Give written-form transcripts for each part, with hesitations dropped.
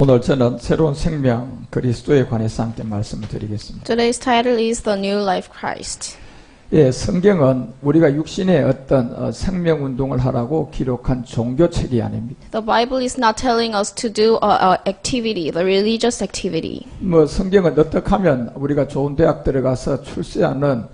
오늘 저는 새로운 생명 그리스도에 관해서 함께 말씀을 드리겠습니다. Today's title is The New Life Christ. 예, 성경은 우리가 육신의 어떤 생명 운동을 하라고 기록한 종교책이 아닙니다. The Bible is not telling us to do a activity, the religious activity. 뭐 성경은 어떻게 하면 우리가 좋은 대학 들어가서 출세하는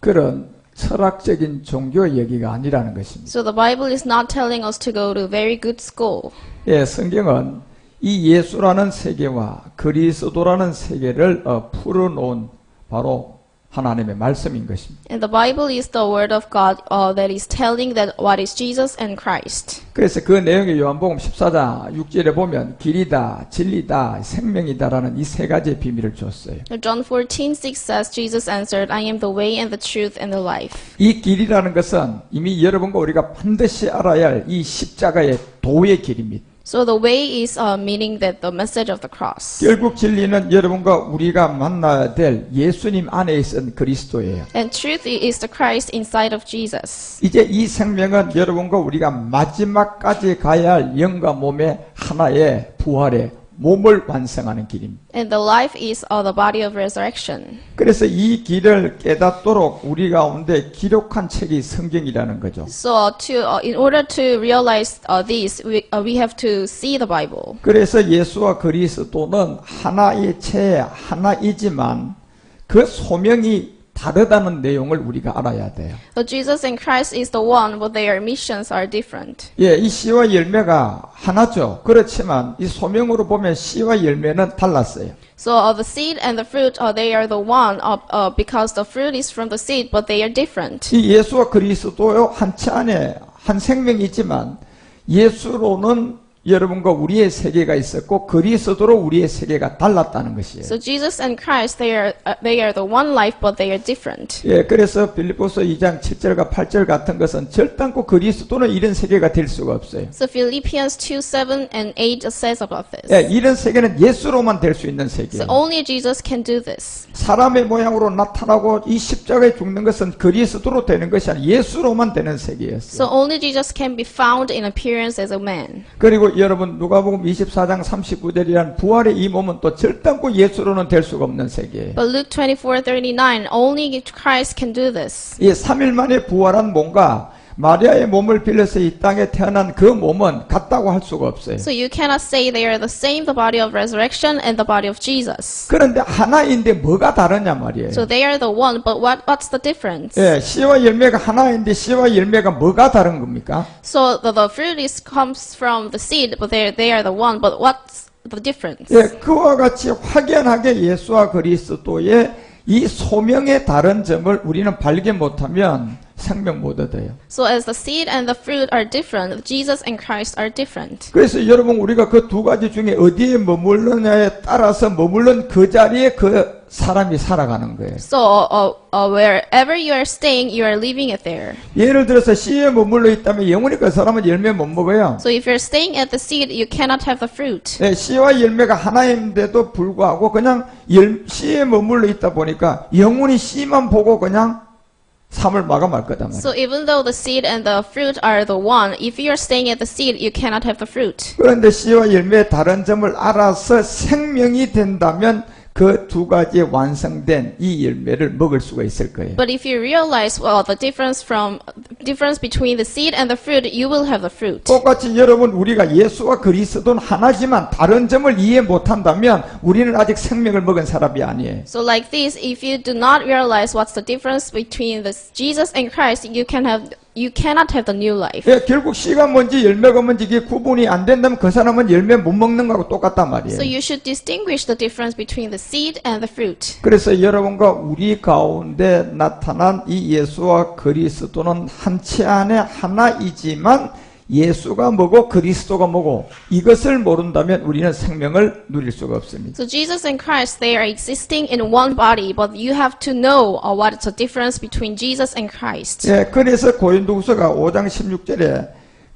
그런 철학적인 종교 얘기가 아니라는 것입니다. So the Bible is not telling us to go to very good school. 예, 성경은 이 예수라는 세계와 그리스도라는 세계를 풀어놓은 바로 하나님의 말씀인 것입니다. And the Bible is the word of God that is telling that what is Jesus and Christ. 그래서 그 내용이 요한복음 14장 6절에 보면 길이다, 진리다, 생명이다라는 이 세 가지의 비밀을 줬어요. John 14:6 says, Jesus answered, I am the way and the truth and the life. 이 길이라는 것은 이미 여러분과 우리가 반드시 알아야 할 이 십자가의 도의 길입니다. So the way is meaning that the message of the cross. 결국 진리는 여러분과 우리가 만나야 될 예수님 안에 있은 그리스도예요. And truth is the Christ inside of Jesus. 이제 이 생명은 여러분과 우리가 마지막까지 가야 할 영과 몸의 하나의 부활의 몸을 완성하는 길입니다. And the life is the body of resurrection. 그래서 이 길을 깨닫도록 우리 가운데 기록한 책이 성경이라는 거죠. So in order to realize this, we have to see the Bible. 그래서 예수와 그리스도는 하나의 체, 하나이지만 그 소명이 다르다는 내용을 우리가 알아야 돼요. So Jesus and Christ is the one, but their missions are different. 예, 이 씨와 열매가 하나죠. 그렇지만 이 소명으로 보면 씨와 열매는 달랐어요. So the seed and the fruit, they are the one because the fruit is from the seed, but they are different. 이 예수와 그리스도요 한체 안에 한 생명이지만 예수로는 여러분과 우리의 세계가 있었고 그리스도로 우리의 세계가 달랐다는 것이에요. So Jesus and Christ, they are the one life, but they are different. 예, 그래서 빌립보서 2장 7절과 8절 같은 것은 절단코 그리스도는 이런 세계가 될 수가 없어요. So Philippians 2:7 and 8 says about this. 예, 이런 세계는 예수로만 될 수 있는 세계예요. So only Jesus can do this. 사람의 모양으로 나타나고 이 십자가에 죽는 것은 그리스도로 되는 것이 아니라 예수로만 되는 세계였어요. So only Jesus can be found in appearance as a man. 그리고 여러분 누가복음 24장 39절이란 부활의 이 몸은 또 절단코 예수로는 될 수가 없는 세계예요. But Luke 24:39, only Christ can do this. 이 3일 만에 부활한 몸과 마리아의 몸을 빌려서 이 땅에 태어난 그 몸은 같다고 할 수가 없어요. So you cannot say they are the same, the body of resurrection and the body of Jesus. 그런데 하나인데 뭐가 다르냐 말이에요. So they are the one, but what's the difference? 예, 씨와 열매가 하나인데 씨와 열매가 뭐가 다른 겁니까? So the fruit comes from the seed, but they are the one, but what's the difference? 예, 그와 같이 확연하게 예수와 그리스도의 이 소명의 다른 점을 우리는 발견 못하면 생명 못 얻어요. So as the seed and the fruit are different, Jesus and Christ are different. 그래서 여러분 우리가 그 두 가지 중에 어디에 머물느냐에 따라서 머물른 그 자리에 그 사람이 살아가는 거예요. So wherever you are staying, you are leaving it there. 예를 들어서 씨에 머물러 있다면 영원히 그 사람은 열매 못 먹어요. So if you're staying at the seed, you cannot have the fruit. 예, 씨와 열매가 하나인데도 불구하고 그냥 씨에 머물러 있다 보니까 영원히 씨만 보고 그냥 삶을 마감할 거다 말이에요. So even though the seed and the fruit are the one, if you are staying at the seed, you cannot have the fruit. 그런데 씨와 열매의 다른 점을 알아서 생명이 된다면 그 두 가지 완성된 이 열매를 먹을 수가 있을 거예요. But if you realize the difference between the seed and the fruit, you will have the fruit. 똑같이 여러분 우리가 예수와 그리스도는 하나지만 다른 점을 이해 못한다면 우리는 아직 생명을 먹은 사람이 아니에요. So like this, if you do not realize what's the difference between Jesus and Christ, you cannot have the new life. 예, 결국 씨가 뭔지 열매가 뭔지 이게 구분이 안 된다면 그 사람은 열매 못 먹는 거하고 똑같단 말이에요. So you should distinguish the difference between the seed and the fruit. 그래서 여러분과 우리 가운데 나타난 이 예수와 그리스도는 한체 안에 하나이지만 예수가 뭐고 그리스도가 뭐고 이것을 모른다면 우리는 생명을 누릴 수가 없습니다. So Jesus and Christ, they are existing in one body, but you have to know what is the difference between Jesus and Christ. 예, 그래서 고린도후서가 5장 16절에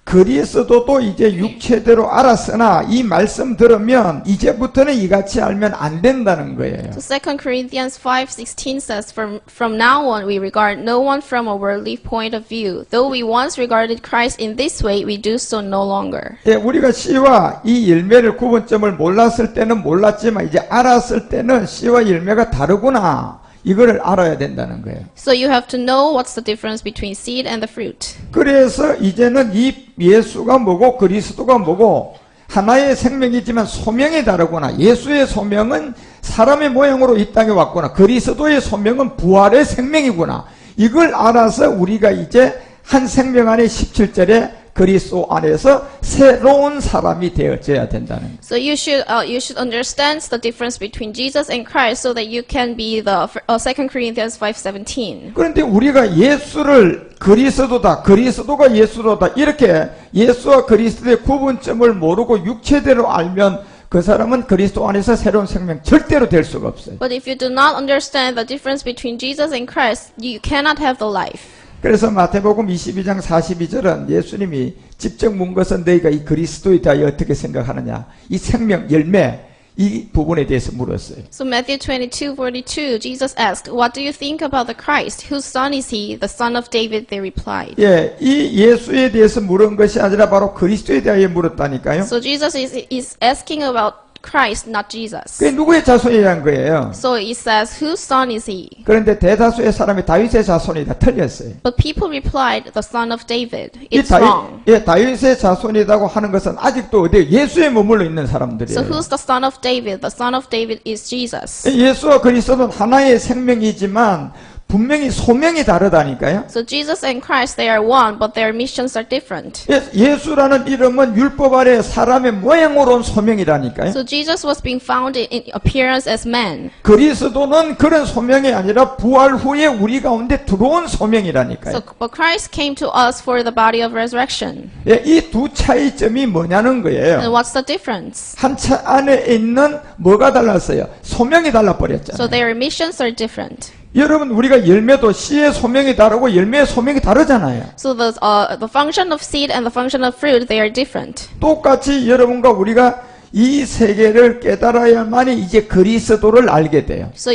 그리스도도 이제 육체대로 알았으나 이 말씀 들으면 이제부터는 이같이 알면 안 된다는 거예요. So 2 Corinthians 5:16 says, From now on we regard no one from a worldly point of view. Though we once regarded Christ in this way, we do so no longer. 예, 우리가 씨와 이 열매를 구분점을 몰랐을 때는 몰랐지만 이제 알았을 때는 씨와 열매가 다르구나. 이거를 알아야 된다는 거예요. So you have to know what's the difference between seed and the fruit. 그래서 이제는 이 예수가 뭐고 그리스도가 뭐고 하나의 생명이지만 소명이 다르구나. 예수의 소명은 사람의 모양으로 이 땅에 왔구나. 그리스도의 소명은 부활의 생명이구나. 이걸 알아서 우리가 이제 한 생명 안에 17절에 그리스도 안에서 새로운 사람이 되어져야 된다는 거예요. So you should understand the difference between Jesus and Christ so that you can be the 2 Corinthians 5:17. 그런데 우리가 예수를 그리스도다, 그리스도가 예수로다 이렇게 예수와 그리스도의 구분점을 모르고 육체대로 알면 그 사람은 그리스도 안에서 새로운 생명 절대로 될 수가 없어요. But if you do not understand the difference between Jesus and Christ, you cannot have the life. 그래서 마태복음 22장 42절은 예수님이 직접 문 것은 너희가 이 그리스도에 대하여 어떻게 생각하느냐. 이 생명, 열매 이 부분에 대해서 물었어요. So Matthew 22:42, Jesus asked, What do you think about the Christ? Whose son is he? The son of David, they replied. 예, 이 예수에 대해서 물은 것이 아니라 바로 그리스도에 대하여 물었다니까요. So Jesus is asking about Christ, not Jesus. 그게 누구의 자손이라는 거예요. So it says, Whose son is he? 그런데 대다수의 사람이 다윗의 자손이다 틀렸어요. But people replied, The son of David. 이 It's wrong. 다윗의 자손이라고 하는 것은 아직도 어디 예수에 머물러 있는 사람들이에요. So who's the son of David? The son of David is Jesus. 예수와 그리스도는 하나의 생명이지만 분명히 소명이 다르다니까요. So Jesus and Christ, they are one, but their missions are different. 예수라는 이름은 율법 아래 사람의 모양으로 온 소명이라니까요. So Jesus was being found in appearance as man. 그리스도는 그런 소명이 아니라 부활 후에 우리 가운데 들어온 소명이라니까요. But Christ came to us for the body of resurrection. 이 두 차이점이 뭐냐는 거예요. And what's the difference? 한 차 안에 있는 뭐가 달랐어요? 소명이 So 달라버렸잖아요. their missions are different. 여러분 우리가 열매도 씨의 소명이 다르고 열매의 소명이 다르잖아요. So the function of seed and the function of fruit, they are different. 똑같이 여러분과 우리가 이 세계를 깨달아야만이 이제 그리스도를 알게 돼요. So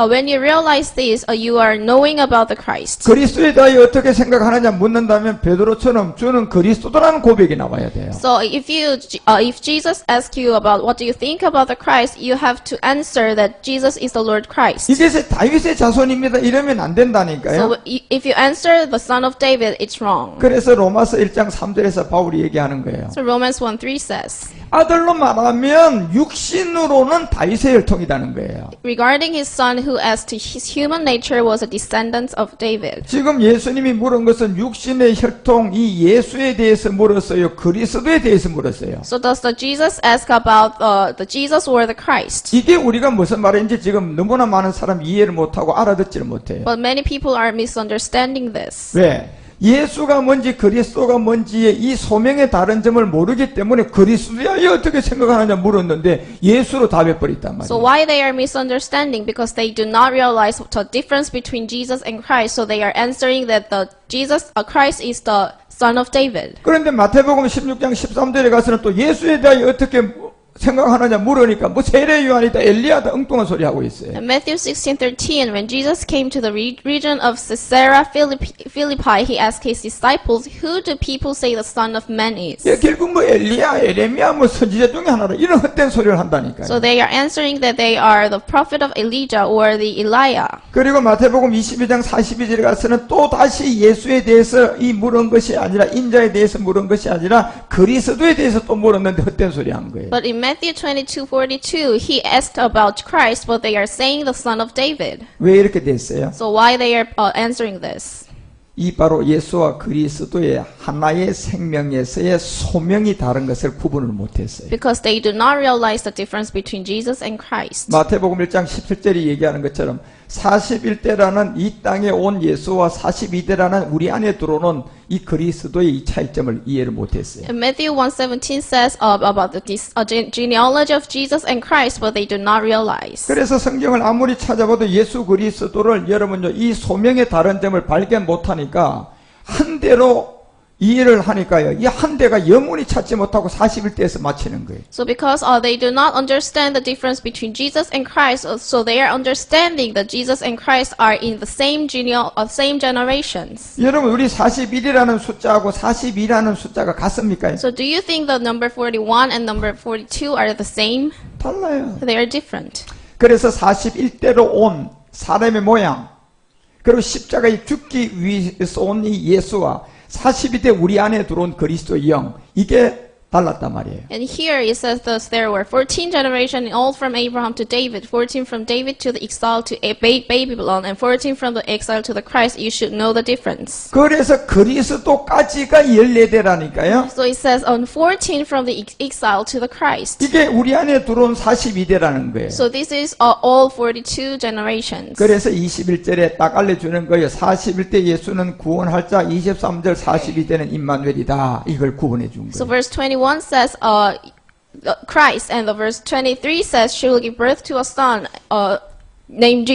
when you realize this, you are knowing about the Christ. 그리스도에 대하여 어떻게 생각하느냐 묻는다면 베드로처럼 주는 그리스도라는 고백이 나와야 돼요. So if Jesus asks you about what do you think about the Christ, you have to answer that Jesus is the Lord Christ. 이게 다윗의 자손입니다. 이러면 안 된다니까요. So if you answer the son of David, it's wrong. 그래서 로마서 1장 3절에서 바울이 얘기하는 거예요. So Romans 1:3 says, 아들로 말하면 육신으로는 다윗의 혈통이라는 거예요. regarding his son who as to his human nature was a descendant of David. 지금 예수님이 물은 것은 육신의 혈통 이 예수에 대해서 물었어요. 그리스도에 대해서 물었어요. So does the Jesus ask about the Jesus or the Christ? 이게 우리가 무슨 말인지 지금 너무나 많은 사람이 이해를 못하고 알아듣지를 못해요. But many people are misunderstanding this. 왜? 예수가 뭔지 그리스도가 뭔지의 이 소명의 다른 점을 모르기 때문에 그리스도야 어떻게 생각하느냐 물었는데 예수로 답해버렸단 So 말이에요. why they are misunderstanding? Because they do not realize the difference between Jesus and Christ. So they are answering that Christ is the son of David. 그런데 마태복음 16장 13절에 가서는 또 예수에 대하여 어떻게 생각하느냐 물으니까 뭐 세례 요한이다 엘리야다 엉뚱한 소리 하고 있어요. In Matthew 16:13, when Jesus came to the region of Caesarea Philippi, he asked his disciples, "Who do people say the Son of Man is?" 결국 뭐 엘리야, 에레미야 뭐 선지자 중에 하나라 이런 헛된 소리를 한다니까요. So they are answering that they are the prophet of Elijah or the Elijah. 그리고 마태복음 22장 42절에 가서는 또 다시 예수에 대해서 이 물은 것이 아니라 인자에 대해서 물은 것이 아니라 그리스도에 대해서 또 물었는데 헛된 소리 한 거예요. But in Matthew 22:42, he asked about Christ, but they are saying the son of David. 왜 이렇게 됐어요? So why they are answering this? 이 바로 예수와 그리스도의 하나의 생명에서의 소명이 다른 것을 구분을 못했어요. Because they do not realize the difference between Jesus and Christ. 마태복음 1장 17절이 얘기하는 것처럼 41대라는 이 땅에 온 예수와 42대라는 우리 안에 들어오는 이 그리스도의 이 차이점을 이해를 못했어요. And Matthew 1:17 says about this genealogy of Jesus and Christ, but they do not realize. 그래서 성경을 아무리 찾아봐도 예수 그리스도를 여러분요 이 소명의 다른 점을 발견 못하니까 한 대로 이 일을 하니까요. 이 한 대가 영원히 찾지 못하고 41대에서 마치는 거예요. So because they do not understand the difference between Jesus and Christ, so they are understanding that Jesus and Christ are in the same same generations. 여러분 우리 41이라는 숫자하고 42라는 숫자가 같습니까? So do you think the number 41 and number 42 are the same? 달라요. They are different. 그래서 41대로 온 사람의 모양 그리고 십자가에 죽기 위해서 온 이 예수와 42대 우리 안에 들어온 그리스도의 영 이게 달랐단 말이에요. And here it says thus there were 14 generations, all from Abraham to David, 14 from David to the exile to Babylon, and 14 from the exile to the Christ. You should know the difference. 그래서 그리스도까지가 14대라니까요. So it says on 14 from the exile to the Christ. 이게 우리 안에 들어온 42대라는 거예요. So this is all 42 generations. 그래서 21절에 딱 알려주는 거예요. 41대 예수는 구원할 자, 23절 42대는 임마누엘이다. 이걸 구분해 준 So 거예요. verse 21 says Christ, and the verse 23 says she will give birth to a son named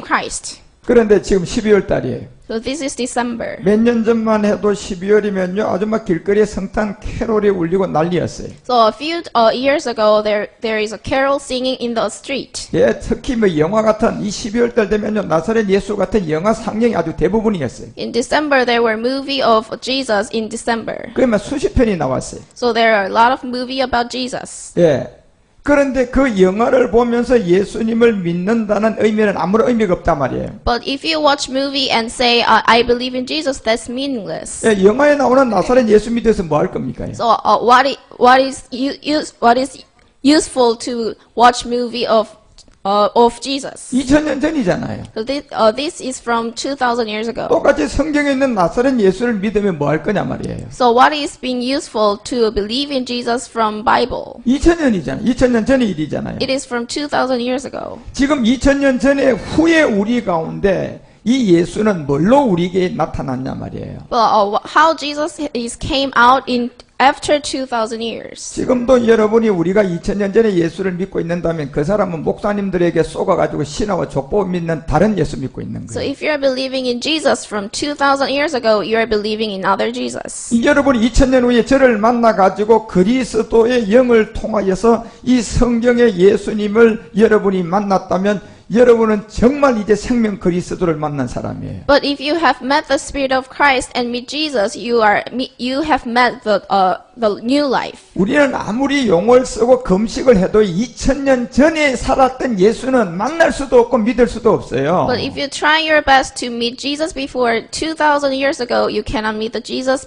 Christ. 그런데 지금 12월 달이에요. So this is December. 몇 년 전만 해도 12월이면요. 아주 막 길거리에 성탄 캐롤이 울리고 난리였어요. So a few years ago, there is a carol singing in the street. 예, 특히 뭐 영화 같은 이 12월 달 되면요. 나사렛 예수 같은 영화 상영이 아주 대부분이었어요. In December, there were movie of Jesus in December. 그러면 수십 편이 나왔어요. So there are a lot of movie about Jesus. 예. 그런데 그 영화를 보면서 예수님을 믿는다는 의미는 아무런 의미가 없단 말이에요. But if you watch movie and say I believe in Jesus, that's meaningless. 예, 영화에 나오는 나사렛 예수 믿어서 뭐 할 겁니까? So what is useful to watch movie of Jesus? 2000년 전이잖아요. So this is from 2000 years ago. 똑같이 성경에 있는 나사렛 예수를 믿으면 뭐 할 거냐 말이에요. So what is being useful to believe in Jesus from Bible? 2000년이잖아요. 2000년 전의 일이잖아요. It is from 2000 years ago. 지금 2000년 전에 후에 우리 가운데 이 예수는 뭘로 우리에게 나타났냐 말이에요. Well, how Jesus came out in after 2000 years. 지금도 여러분이 우리가 2000년 전에 예수를 믿고 있는다면 그 사람은 목사님들에게 쏘가가지고 신하와 족보 믿는 다른 예수 믿고 있는 So 거예요. if you are believing in Jesus from 2000 years ago, you are believing in other Jesus. 여러분이 2000년 후에 저를 만나가지고 그리스도의 영을 통하여서 이 성경의 예수님을 여러분이 만났다면 여러분은 정말 이제 생명 그리스도를 만난 사람이에요. But if you have met the Spirit of Christ and meet Jesus, you have met the new life. 우리는 아무리 용어를 쓰고 금식을 해도 2000년 전에 살았던 예수는 만날 수도 없고 믿을 수도 없어요. But if you try your best to meet Jesus before 2000 years ago, you cannot meet the Jesus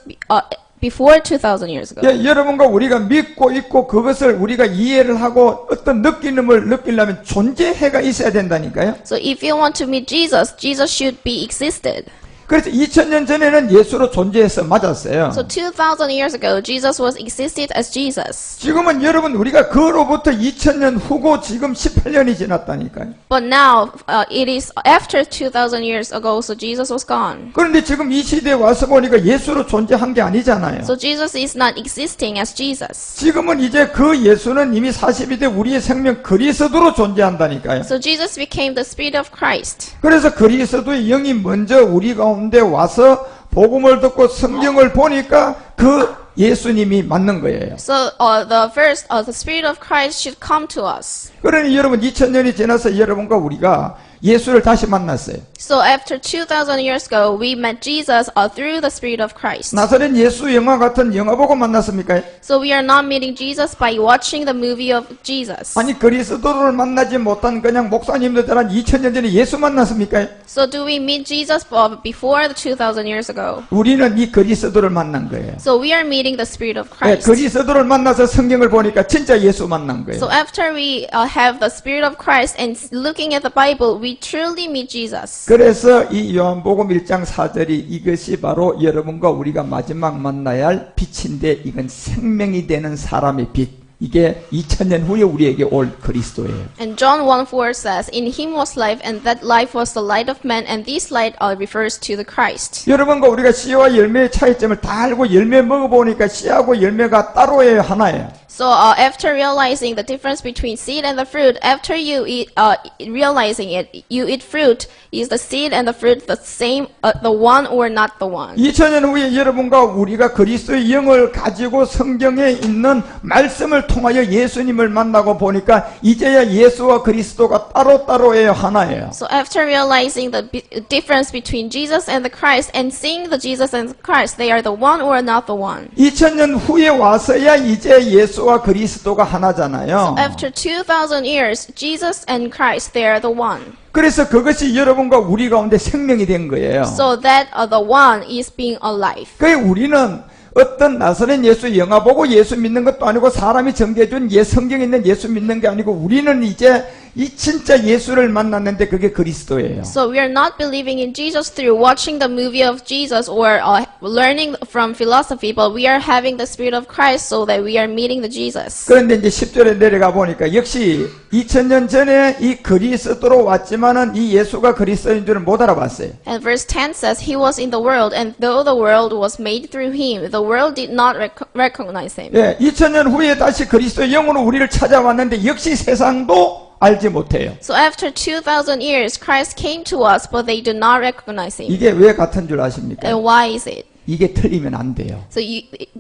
before 2000 years ago. 예, 여러분과 우리가 믿고 있고 그것을 우리가 이해를 하고 어떤 느낌을 느끼려면 존재해가 있어야 된다니까요. So if you want to meet Jesus, Jesus should be existed. 그래서 2000년 전에는 예수로 존재해서 맞았어요. So 2000 years ago, Jesus was existed as Jesus. 지금은 여러분 우리가 그로부터 2000년 후고 지금 18년이 지났다니까요. But now, it is after 2000 years ago, so Jesus was gone. 그런데 지금 이 시대에 와서 보니까 예수로 존재한 게 아니잖아요. So Jesus is not existing as Jesus. 지금은 이제 그 예수는 이미 42대 우리의 생명 그리스도로 존재한다니까요. So Jesus became the Spirit of Christ. 그래서 그리스도의 영이 먼저 우리 가운데 와서 복음을 듣고 성경을 보니까 그 예수님이 맞는 거예요. So the Spirit of Christ should come to us. 그러니 여러분 2000년이 지나서 여러분과 우리가 예수를 다시 만났어요. So after 2000 years ago, we met Jesus through the Spirit of Christ. 나사렛 예수 영화 같은 영화 보고 만났습니까? So we are not meeting Jesus by watching the movie of Jesus. 아니 그리스도를 만나지 못한 그냥 목사님들은 2000년 전에 예수 만났습니까? So do we meet Jesus before the 2000 years ago? 우리는 이 그리스도를 만난 거예요. So we are meeting the Spirit of 네, Christ. 그리스도를 만나서 성경을 보니까 진짜 예수 만난 거예요. So after we have the Spirit of Christ and looking at the Bible, we truly meet Jesus. 그래서 이 요한복음 1장 4절이 이것이 바로 여러분과 우리가 마지막 만나야 할 빛인데 이건 생명이 되는 사람의 빛. 이게 2000년 후에 우리에게 올 그리스도예요. And John 1:4 says, In him was life, and that life was the light of man, and this light refers to the Christ. 여러분과 우리가 씨와 열매의 차이점을 다 알고 열매 먹어보니까 씨하고 열매가 따로예요, 하나예요. So after realizing the difference between seed and the fruit, after you eat, realizing it, you eat fruit. Is the seed and the fruit the same, the one or not the one? 2000년 후에 여러분과 우리가 그리스도의 영을 가지고 성경에 있는 말씀을 통하여 예수님을 만나고 보니까 이제야 예수와 그리스도가 따로따로예요, 하나예요. So after realizing the difference between Jesus and the Christ and seeing the Jesus and the Christ, they are the one or not the one. 2000년 후에 와서야 이제 예수와 그리스도가 하나잖아요. After 2,000 years, Jesus and Christ, they are the one. 그래서 그것이 여러분과 우리 가운데 생명이 된 거예요. So that the one is being alive. 그게 우리는 어떤 나사렛 예수 영화 보고 예수 믿는 것도 아니고 사람이 전개해준 성경에 있는 예수 믿는 게 아니고 우리는 이제 이 진짜 예수를 만났는데 그게 그리스도예요. So we are not believing in Jesus through watching the movie of Jesus or learning from philosophy, but we are having the Spirit of Christ so that we are meeting the Jesus. 그런데 이제 10절에 내려가 보니까 역시 2000년 전에 이 그리스도로 왔지만은 이 예수가 그리스도인 줄은 못 알아봤어요. And verse 10 says, He was in the world, and though the world was made through Him, the world did not recognize Him. 예, 2000년 후에 다시 그리스도의 영으로 우리를 찾아왔는데 역시 세상도 알지 못해요. So after 2,000 years, Christ came to us, but they do not recognize Him. 이게 왜 같은 줄 아십니까? And why is it? 이게 틀리면 안 돼요. So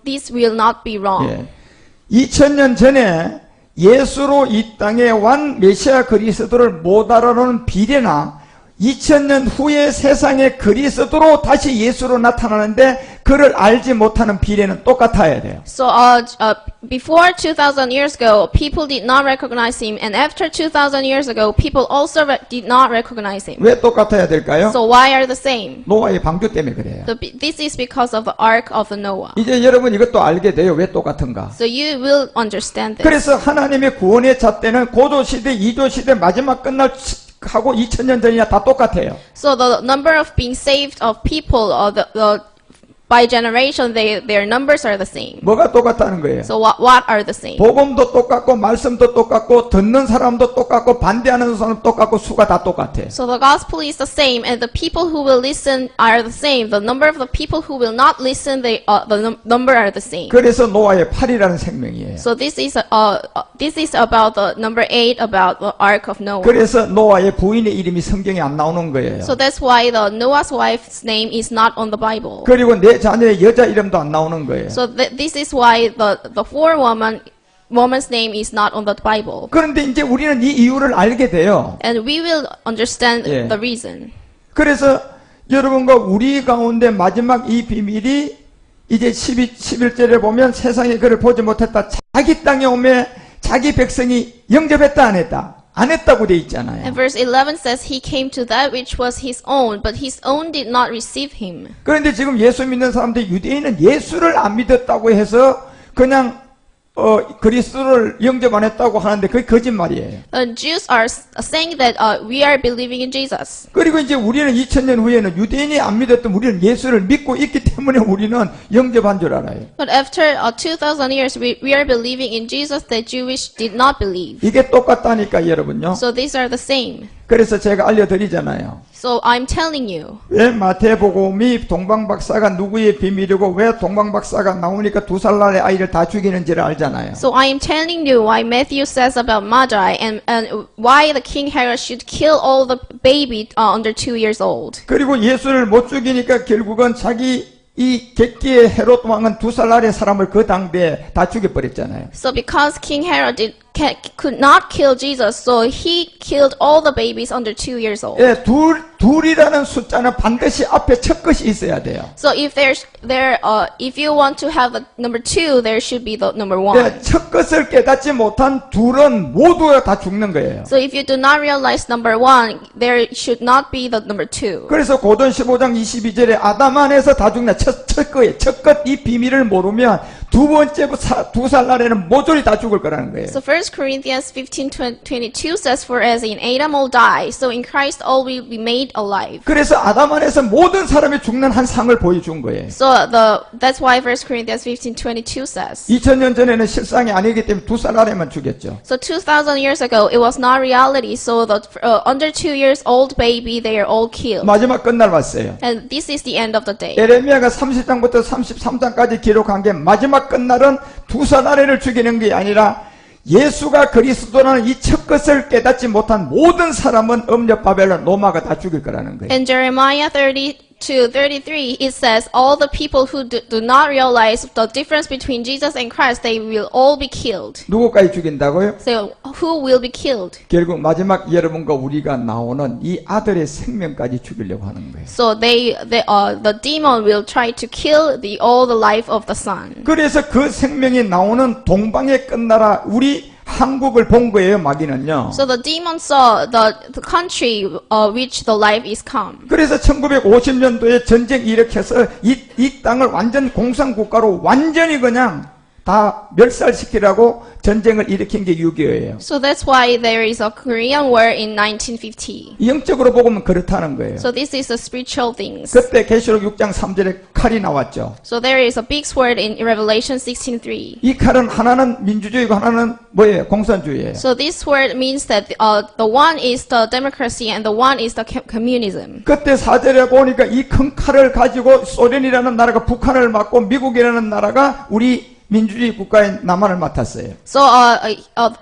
this will not be wrong. 예. 2000년 전에 예수로 이 땅에 완 메시아 그리스도를 못 알아보는 비례나 2000년 후에 세상에 그리스도로 다시 예수로 나타나는데 그를 알지 못하는 비례는 똑같아야 돼요. So before 2,000 years ago, people did not recognize Him, and after 2,000 years ago, people also did not recognize Him. 왜 똑같아야 될까요? So why are the same? 노아의 방주 때문에 그래요. So this is because of the ark of the Noah. 이제 여러분 이것도 알게 돼요. 왜 똑같은가? So you will understand this. 그래서 하나님의 구원의 잣대는 고조시대, 이조시대 마지막 끝날 하고 2000년 전이나 다 똑같아요. So the number of being saved of people, by generation, their numbers are the same. 뭐가 똑같다는 거예요? So what are the same? 복음도 똑같고 말씀도 똑같고 듣는 사람도 똑같고 반대하는 사람도 똑같고 수가 다 똑같아. So the gospel is the same, and the people who will listen are the same. The number of the people who will not listen, the number are the same. 그래서 노아의 8이라는 생명이에요. So this is about the number 8 about the ark of Noah. 그래서 노아의 부인의 이름이 성경에 안 나오는 거예요. So that's why the Noah's wife's name is not on the Bible. 그리고 내 자녀의 여자 이름도 안 나오는 거예요. So this is why the woman's name is not on the Bible. 그런데 이제 우리는 이 이유를 알게 돼요. And we will understand 예. the reason. 그래서 여러분과 우리 가운데 마지막 이 비밀이 이제 11절에 보면 세상에 그를 보지 못했다. 자기 땅에 오매 자기 백성이 영접했다 안 했다? 안 했다고 돼 있잖아요. And verse 11 says he came to that which was his own, but his own did not receive him. 그런데 지금 예수 믿는 사람들 유대인은 예수를 안 믿었다고 해서 그냥 그리스도를 영접 안 했다고 하는데 그게 거짓말이에요. The Jews are saying that we are believing in Jesus. 그리고 이제 우리는 2000년 후에는 유대인이 안 믿었던 우리는 예수를 믿고 있기 때문에 우리는 영접한 줄 알아요. But after 2,000 years, we are believing in Jesus that Jewish did not believe. 이게 똑같다니까 여러분요. So these are the same. 그래서 제가 알려드리잖아요. So I'm telling you. 왜 마태복음이 동방박사가 누구의 비밀이고 왜 동방박사가 나오니까 2살날의 아이를 다 죽이는지를 알잖아요. So I am telling you why Matthew says about Magi and why the King Herod should kill all the baby under 2 years old. 그리고 예수를 못 죽이니까 결국은 자기 이 객기의 헤롯 왕은 2살날의 사람을 그 당대에 다 죽여버렸잖아요. So because King Herod could not kill Jesus, so he killed all the babies under 2 years old. 예, 둘이라는 숫자는 반드시 앞에 첫 것이 있어야 돼요. So if if you want to have the number 2, there should be the number 1. 예, 첫 것을 깨닫지 못한 둘은 모두가 다 죽는 거예요. So if you do not realize number 1, there should not be the number 2. 그래서 고전 15장 22절에 아담 안에서 다 죽나 첫 거예요. 첫 것 이 비밀을 모르면 두 번째 두 살 날에는 모조리 다 죽을 거라는 거예요. So 1 Corinthians 15:22 says, "For as in Adam all die, so in Christ all will be made alive." 그래서 아담 안에서 모든 사람이 죽는 한 상을 보여준 거예요. So that's why 1 Corinthians 15:22 says. 2000년 전에는 실상이 아니기 때문에 두 살 아래만 죽였죠. So 2,000 years ago, it was not reality. So the under 2 years old baby, they are all killed. 마지막 끝날 왔어요. And this is the end of the day. 에레미야가 30장부터 33장까지 기록한 게 마지막 끝날은 두 살 아래를 죽이는 게 아니라 예수가 그리스도라는 이 첫 것을 깨닫지 못한 모든 사람은 음력 바벨론 로마가 다 죽일 거라는 거예요. In Jeremiah 32:33, it says, "All the people who do not realize the difference between Jesus and Christ, they will all be killed." 누구까지 죽인다고요? So who will be killed? 결국 마지막 여러분과 우리가 나오는 이 아들의 생명까지 죽이려고 하는 거예요. So the demon will try to kill all the life of the son. 그래서 그 생명이 나오는 동방의 끝나라 우리 한국을 본 거예요, 마귀는요. So the demon saw the country which the life is come. 그래서 1950년도에 전쟁 일으켜서 이 땅을 완전 공산국가로 완전히 그냥 다 멸살시키라고 전쟁을 일으킨 게 6.25예요. So that's why there is a Korean War in 1950. 영적으로 보면 그렇다는 거예요. So this is the spiritual things. 그때 계시록 6장 3절에 칼이 나왔죠. So there is a big sword in Revelation 16:3. 이 칼은 하나는 민주주의고 하나는 뭐예요? 공산주의예요. So this word means that the one is the democracy and the one is the communism. 그때 4절에 보니까 이 큰 칼을 가지고 소련이라는 나라가 북한을 맡고 미국이라는 나라가 우리 민주주의 국가인 남한을 맡았어요. So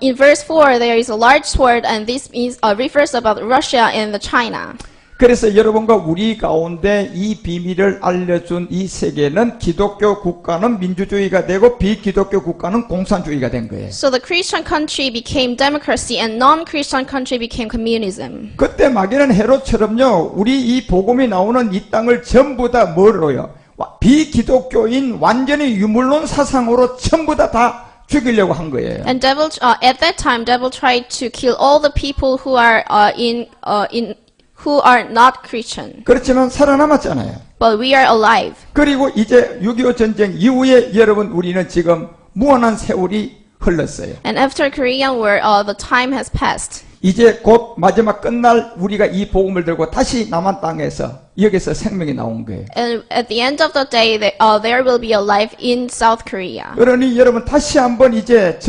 in verse 4 there is a large sword and this means refers about Russia and the China. 그래서 여러분과 우리 가운데 이 비밀을 알려준 이 세계는 기독교 국가는 민주주의가 되고 비기독교 국가는 공산주의가 된 거예요. So the Christian country became democracy and non-Christian country became communism. 그때 마귀는 헤롯처럼요. 우리 이 복음이 나오는 이 땅을 전부 다 뭐로요? 비기독교인 완전히 유물론 사상으로 전부 다 죽이려고 한 거예요. And devil at that time devil tried to kill all the people who are who are not Christian. 그렇지만 살아남았잖아요. But we are alive. 그리고 이제 6.25 전쟁 이후에 여러분 우리는 지금 무한한 세월이 흘렀어요. And after Korean War, the time has passed. 이제 곧 마지막 끝날 우리가 이 복음을 들고 다시 남한 땅에서 여기서 생명이 나온 거예요. And at the end of the day, there will be a life in South Korea. 그러니 여러분 다시 한번 이제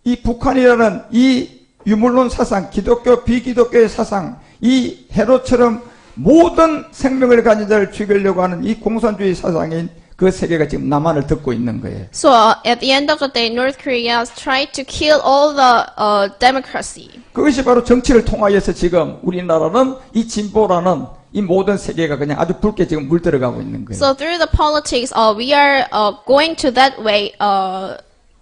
이 북한이라는 이 유물론 사상, 기독교, 비기독교의 사상, 이 헤롯처럼 모든 생명을 가진 자를 죽이려고 하는 이 공산주의 사상인 그 세계가 지금 남한을 듣고 있는 거예요. So at the end of the day, North Korea has tried to kill all the democracy. 그것이 바로 정치를 통하여서 지금 우리나라는 이 진보라는 이 모든 세계가 그냥 아주 붉게 지금 물들어가고 있는 거예요. So through the politics, we are going to that way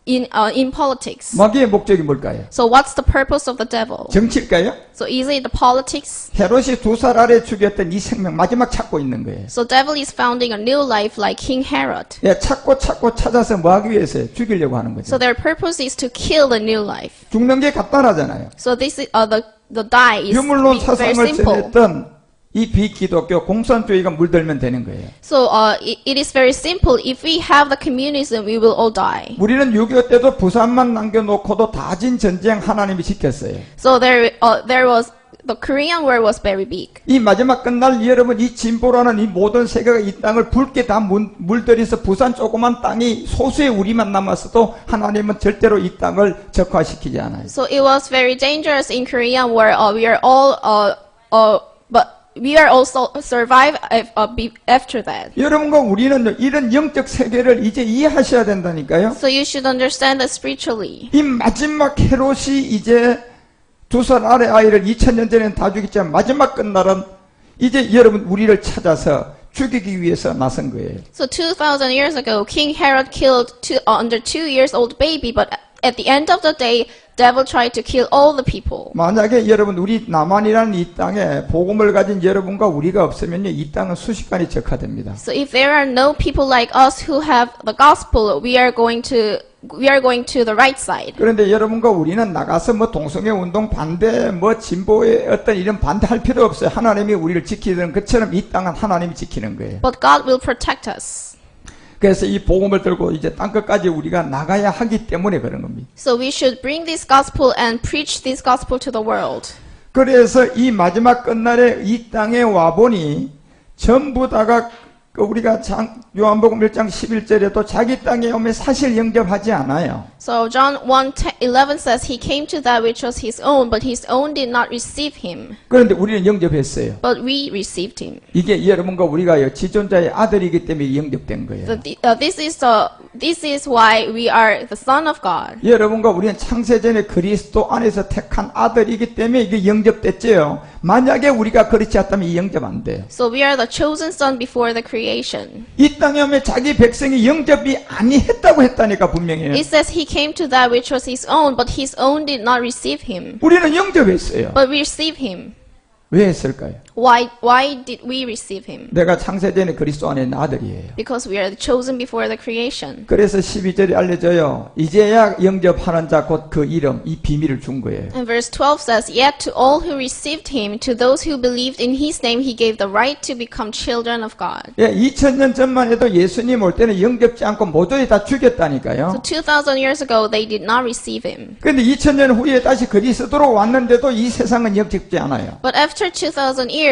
in politics. 마귀의 목적이 뭘까요? So what's the purpose of the devil? 정치일까요? So is it the politics? 헤롯이 2살 아래 죽였던 이 생명 마지막 찾고 있는 거예요. So devil is founding a new life like King Herod. 예, 찾고 찾아서 뭐 하기 위해서요? 죽이려고 하는 거죠. So their purpose is to kill the new life. 죽는 게 간단하잖아요. So this is the die is 유물론 very 사상을 simple. 전했던 이 비기독교 공산주의가 물들면 되는 거예요. So it is very simple. If we have the communism, we will all die. 우리는 6.25 때도 부산만 남겨놓고도 다진 전쟁 하나님이 지켰어요. So there was the Korean War was very big. 이 마지막 끝날 여러분 이 진보라는 이 모든 세계가 이 땅을 붉게 다 물들여서 부산 조그만 땅이 소수의 우리만 남았어도 하나님은 절대로 이 땅을 적화시키지 않아요. So it was very dangerous in Korean War. We are all but we are also survive after that. 여러분과 우리는 이런 영적 세계를 이제 이해하셔야 된다니까요. So you should understand that spiritually. 이 마지막 헤롯이 이제 2살 아래 아이를 2000년 전에는 다 죽였지만 마지막 끝날은 이제 여러분 우리를 찾아서 죽이기 위해서 나선 거예요. So 2,000 years ago, King Herod killed under 2 years old baby, but at the end of the day, devil tried to kill all the people. 만약에 여러분 우리 남한이라는 이 땅에 복음을 가진 여러분과 우리가 없으면요 이 땅은 순식간에 적화됩니다. So if there are no people like us who have the gospel, we are going to the right side. 그런데 여러분과 우리는 나가서 뭐 동성애 운동 반대, 뭐 진보의 어떤 이런 반대할 필요 없어요. 하나님이 우리를 지키는 것처럼 이 땅은 하나님이 지키는 거예요. But God will protect us. 그래서 이 복음을 들고 이제 땅끝까지 우리가 나가야 하기 때문에 그런 겁니다. So we should bring this gospel and preach this gospel to the world. 그래서 이 마지막 끝날에 이 땅에 와보니 전부 다가 우리가 요한복음 1장 11절에도 자기 땅에 오면 사실 영접하지 않아요. So John 1:11 says he came to that which was his own, but his own did not receive him. 그런데 우리는 영접했어요. But we received him. 이게 여러분과 우리가 지존자의 아들이기 때문에 영접된 거예요. This is why we are the son of God. 여러분과 우리는 창세전에 그리스도 안에서 택한 아들이기 때문에 이게 영접됐죠. 만약에 우리가 그렇지 않다면 이 영접 안 돼요. So we are the chosen son before the creation. 이 땅에 오면 자기 백성이 영접이 아니했다고 했다니까 분명해요. It says he came to that which was his own, but his own did not receive him. 우리는 영접했어요. But we received him. 왜 했을까요? Why did we receive him? 내가 창세전에 그리스도 안에 있는 아들이에요. Because we are the chosen before the creation. 그래서 12절에 알려져요. 이제야 영접하는 자 곧 그 이름, 이 비밀을 준 거예요. And verse 12 says, Yet to all who received him, to those who believed in his name, he gave the right to become children of God. 예, 2000년 전만 해도 예수님 올 때는 영접지 않고 모조리 다 죽였다니까요. So 2,000 years ago, they did not receive him. 그런데 2000년 후에 다시 그리스도로 왔는데도 이 세상은 영접지 않아요. But after 2,000 years,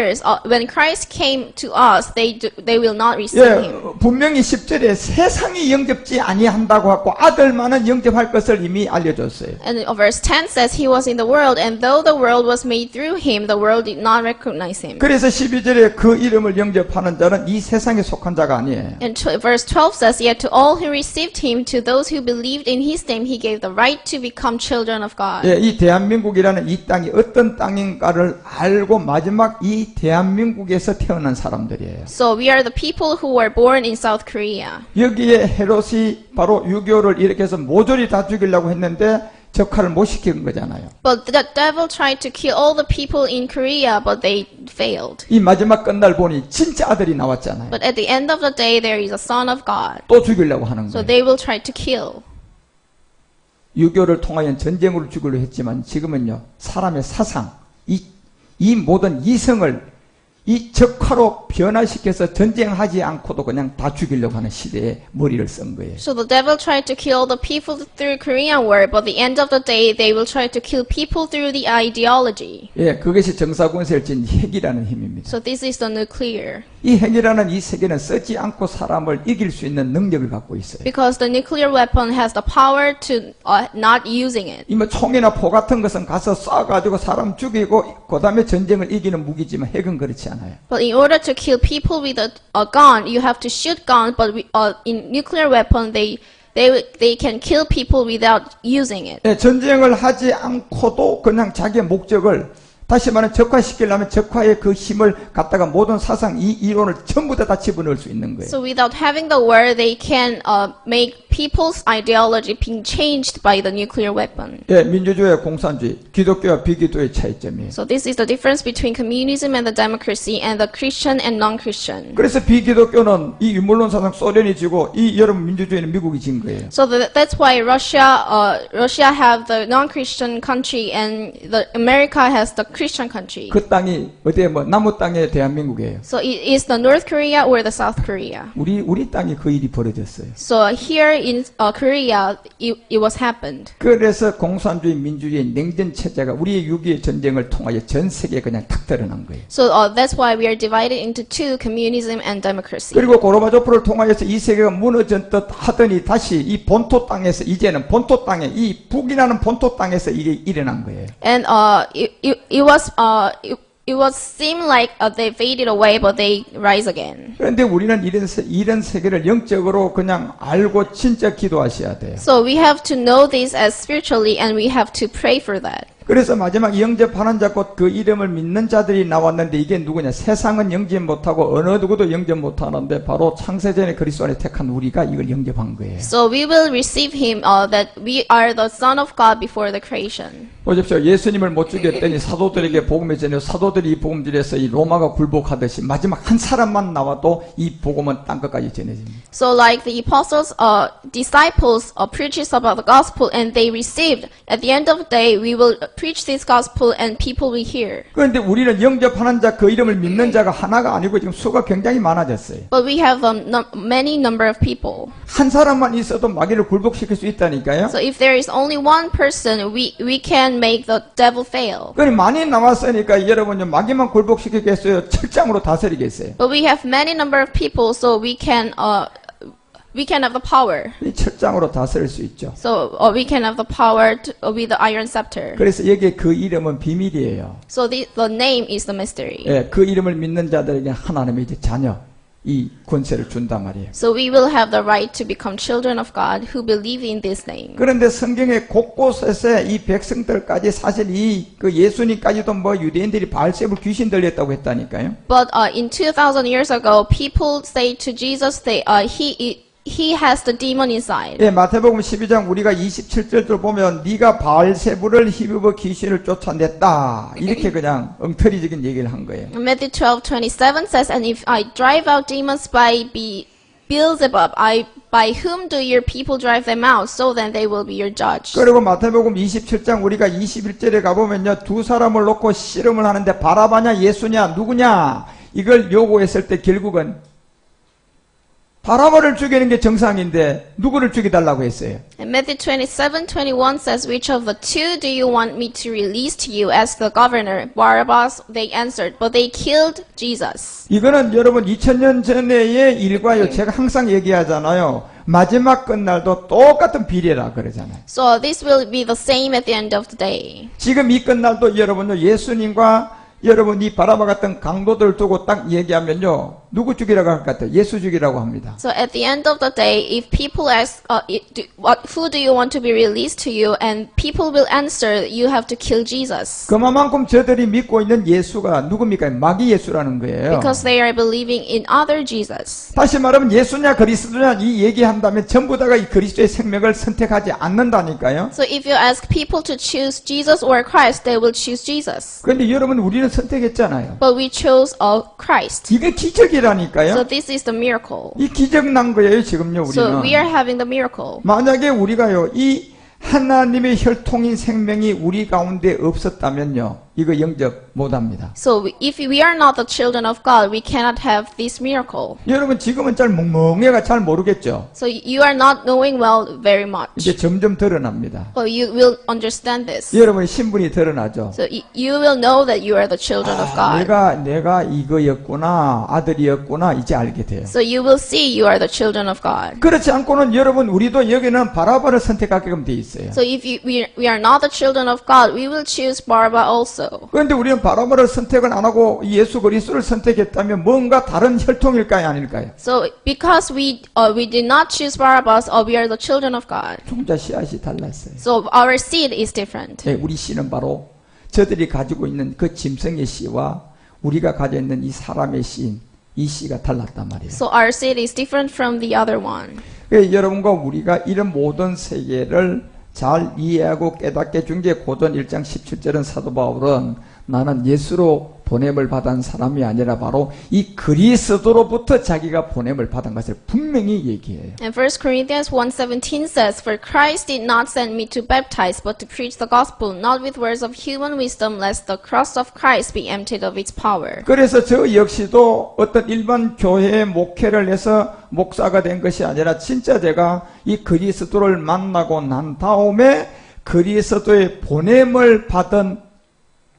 when Christ came to us, they will not receive 예, him. 분명히 10절에 세상이 영접지 아니한다고 하고 아들만은 영접할 것을 이미 알려줬어요. And verse 10 says, He was in the world, and though the world was made through him, the world did not recognize him. 그래서 12절에 그 이름을 영접하는 자는 이 세상에 속한 자가 아니에요. And verse 12 says, Yet to all who received him, to those who believed in his name, he gave the right to become children of God. 예, 이 대한민국이라는 이 땅이 어떤 땅인가를 알고 마지막 이 대한민국에서 태어난 사람들이에요. So we are the people who were born in South Korea. 여기에 헤롯이 바로 유교를 일으켜서 모조리 다 죽이려고 했는데 적화를 못 시킨 거잖아요. But the devil tried to kill all the people in Korea, but they failed. 이 마지막 끝날 보니 진짜 아들이 나왔잖아요. But at the end of the day, there is a son of God. 또 죽이려고 하는 So 거예요. they will try to kill. 유교를 통하여 전쟁으로 죽이려 했지만 지금은요 사람의 사상, 이 모든 이성을 이 적화로 변화시켜서 전쟁하지 않고도 그냥 다 죽이려고 하는 시대에 머리를 쓴 거예요. So the devil tried to kill the people through Korean war, but at the end of the day, they will try to kill people through the ideology. 예, 그것이 정사군세를 진 핵이라는 힘입니다. So this is the nuclear. 이 핵이라는 이 세계는 쓰지 않고 사람을 이길 수 있는 능력을 갖고 있어요. Because the nuclear weapon has the power to not using it. 이 뭐 총이나 포 같은 것은 가서 쏴가지고 사람 죽이고 그 다음에 전쟁을 이기는 무기지만 핵은 그렇지 않아요. But in order to kill people with a gun, you have to shoot guns. But in nuclear weapon, they can kill people without using it. 예, 전쟁을 하지 않고도 그냥 자기의 목적을 다시 말하면 적화시키려면 적화의 그 힘을 갖다가 모든 사상 이 이론을 전부 다 집어넣을 수 있는 거예요. So without having the war, they can make people's ideology being changed by the nuclear weapon. 예, 민주주의와 공산주의, 기독교와 비기독교의 차이점이에요. So this is the difference between communism and the democracy and the Christian and non-Christian. 그래서 비기독교는 이 유물론 사상 소련이 지고 이 여러분 민주주의는 미국이 진 거예요. So that's why Russia have the non-Christian country and the America has the Christian country. 그 땅이 어디에 뭐 남부 땅의 대한민국이에요. So it is the North Korea or the South Korea. 우리 땅이 그 일이 벌어졌어요. So here in Korea, it was happened. 그래서 공산주의, 민주주의, 냉전 체제가 우리의 6.25 전쟁을 통하여 전 세계에 그냥 탁 드러난 거예요. So that's why we are divided into two, communism and democracy. 그리고 고르바초프를 통하여서 이 세계가 무너진 듯 하더니 다시 이 본토 땅에서 이제는 본토 땅에 이 북이라는 본토 땅에서 이게 일어난 거예요. And it was seem like they faded away, but they rise again. 그런데 우리는 이런 세계를 영적으로 그냥 알고 진짜 기도하셔야 돼요. So we have to know this as spiritually, and we have to pray for that. 그래서 마지막 영접하는 자 곧 그 이름을 믿는 자들이 나왔는데 이게 누구냐? 세상은 영접 못하고 어느 누구도 영접 못하는데 바로 창세전에 그리스도 안에 택한 우리가 이걸 영접한 거예요. So we will receive him that we are the Son of God before the creation. 보십시오. 예수님을 못 죽였더니 사도들에게 복음을 전해 사도들이 이 복음질에서 이 로마가 굴복하듯이 마지막 한 사람만 나와도 이 복음은 땅끝까지 전해집니다. So like the apostles, disciples preaches about the gospel and they received. At the end of the day, we will preach this gospel and people will hear. 그런데 우리는 영접하는 자, 그 이름을 믿는 자가 하나가 아니고 지금 수가 굉장히 많아졌어요. But we have many number of people. 한 사람만 있어도 마귀를 굴복시킬 수 있다니까요. So if there is only one person, we can make the devil fail. 그러니 많이 남았으니까 여러분 마귀만 굴복시키겠어요? 철장으로 다스리겠어요? But we have many number of people, so we can have the power. 이 철장으로 다스릴 수 있죠. So we can have the power with the iron scepter. 그래서 여기에 그 이름은 비밀이에요. So the name is the mystery. 예, 그 이름을 믿는 자들에게 하나님의 이제 자녀, 이 권세를 준단 말이에요. So we will have the right to become children of God who believe in this name. 그런데 성경의 곳곳에서 이 백성들까지 사실 그 예수님까지도 뭐 유대인들이 바알세불 귀신 들렸다고 했다니까요. But in 2,000 years ago, people say to Jesus, he has the demon inside. 예, 마태복음 12장 우리가 27절을 보면 네가 바알세불을 힘입어 귀신을 쫓아냈다. 이렇게 그냥 엉터리적인 얘기를 한 거예요. Matthew 12:27 says, and if I drive out demons by Beelzebub, by whom do your people drive them out? So then they will be your judge. 그리고 마태복음 27장 우리가 21절에 가보면요. 두 사람을 놓고 씨름을 하는데 바라바냐 예수냐 누구냐 이걸 요구했을 때 결국은 바라바를 죽이는 게 정상인데 누구를 죽여달라고 했어요? And Matthew 27:21 says, which of the two do you want me to release to you? Asked the governor. Barabbas, they answered, but they killed Jesus. 이거는 여러분 2000년 전의 일과요. 제가 항상 얘기하잖아요. 마지막 끝날도 똑같은 비례라 그러잖아요. So this will be the same at the end of the day. 지금 이 끝날도 여러분요. 예수님과 여러분 이 바라바 같은 강도들 두고 딱 얘기하면요. 누구 죽이라고 할 것 같아요? 예수 죽이라고 합니다. So at the end of the day, if people ask, who do you want to be released to you? And people will answer, you have to kill Jesus. 그만큼 저들이 믿고 있는 예수가 누굽니까? 마귀 예수라는 거예요. Because they are believing in other Jesus. 다시 말하면 예수냐 그리스도냐 이 얘기한다면 전부 다가 이 그리스도의 생명을 선택하지 않는다니까요. So if you ask people to choose Jesus or Christ, they will choose Jesus. 그런데 여러분 우리는 선택했잖아요. But we chose Christ. 이게 기적이라니까요. So this is the miracle. 이 기적 난 거예요 지금요 So we 우리는. are having the miracle. 만약에 우리가요 이 하나님의 혈통인 생명이 우리 가운데 없었다면요 이거 영접 못합니다. So if we are not the children of God, we cannot have this miracle. 여러분 지금은 잘 멍멍해가 잘 모르겠죠. So you are not knowing well very much. 이제 점점 드러납니다. But you will understand this. 여러분의 신분이 드러나죠. So you will know that you are the children of God. 내가 이거였구나 아들이었구나 이제 알게 돼요. So you will see you are the children of God. 그렇지 않고는 여러분 우리도 여기는 바라바를 선택하게끔 돼 있어요. So if we are not the children of God, we will choose Barabbas also. 그런데 우리는 바라바를 선택을 안 하고 예수 그리스도를 선택했다면 뭔가 다른 혈통일까요 아닐까요? So because we did not choose Barabbas, we are the children of God. 종자 씨앗이 달랐어요. So our seed is different. 네, 우리 씨는 바로 저들이 가지고 있는 그 짐승의 씨와 우리가 가지고 있는 이 사람의 씨인 이 씨가 달랐단 말이에요. So our seed is different from the other one. 여러분과 우리가 이런 모든 세계를 잘 이해하고 깨닫게 준 게 고전 1장 17절은 사도 바울은 나는 예수로 보냄을 받은 사람이 아니라 바로 이 그리스도로부터 자기가 보냄을 받은 것을 분명히 얘기해요. And 1 Corinthians 1:17 says, For Christ did not send me to baptize, but to preach the gospel, not with words of human wisdom, lest the cross of Christ be emptied of its power. 그래서 저 역시도 어떤 일반 교회에 목회를 해서 목사가 된 것이 아니라 진짜 제가 이 그리스도를 만나고 난 다음에 그리스도의 보냄을 받은